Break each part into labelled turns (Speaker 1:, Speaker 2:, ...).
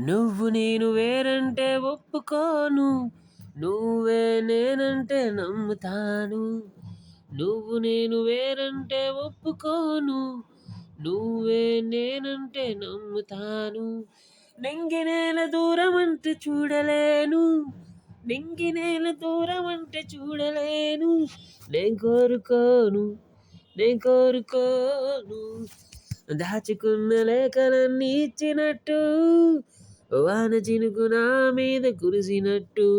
Speaker 1: నువ్వు నేను వేరంటే ఒప్పుకోను, నువ్వే నేనంటే నమ్ముతాను. నువ్వు నేను వేరంటే ఒప్పుకోను, నువ్వే నేనంటే నమ్ముతాను. నింగినేల దూరం అంటే చూడలేను, నింగినేల దూరం అంటే చూడలేను. నేను కోరుకోను, నేను కోరుకోను. దాచుకున్న లేఖలన్నీ ఇచ్చినట్టు, వాన చినుకు నా మీద కురిసినట్టు.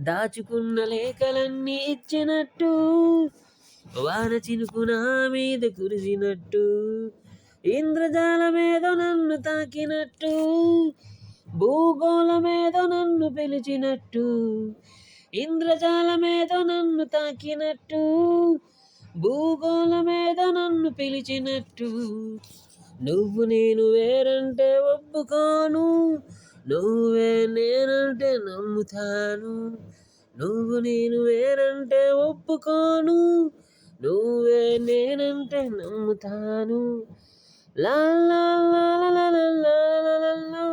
Speaker 1: దాచుకున్న లేఖలన్నీ ఇచ్చినట్టు, వాన చినుకు నా మీద కురిసినట్టు. ఇంద్రజాలమేదో నన్ను తాకినట్టు, భూగోళమేదో నన్ను పిలిచినట్టు. ఇంద్రజాలమేదో నన్ను తాకినట్టు, భూగోళమేదో నన్ను పిలిచినట్టు. నువ్వు నేను వేరంటే ఒప్పుకోను, నువ్వే నేనంటే నమ్ముతాను. నువ్వు నేను వేరంటే ఒప్పుకోను, నువ్వే నేనంటే నమ్ముతాను. లా లా లా లా లా లా లా లా లా.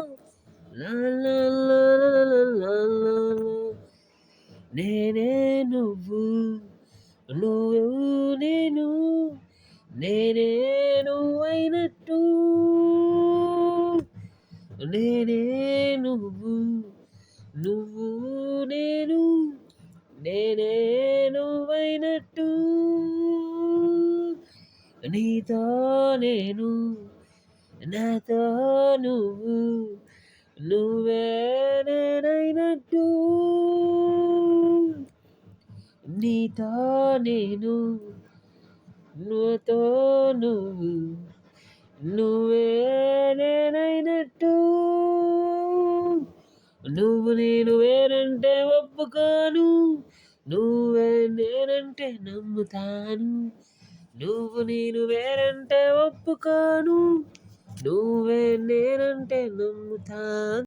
Speaker 1: లా లా లా లా లా లా లా. నేనే నువ్వు, నువ్వు నేను, నేనే నువ్వైనట్టు. నేనే నువ్వు, నువ్వు నేను, నేనే నువ్వైనట్టు. నీతో నేను, నాతో నువ్వు, నువ్వే నేనైనట్టు. నీతో నేను, నాతో నువ్వు, నువ్వే నేనైనట్టు. నువ్వు నేను వేరంటే ఒప్పుకోను, నువ్వే నేనంటే నమ్ముతాను. నువ్వు నేను వేరంటే ఒప్పుకోను, నువ్వే నేనంటే నమ్ముతాను.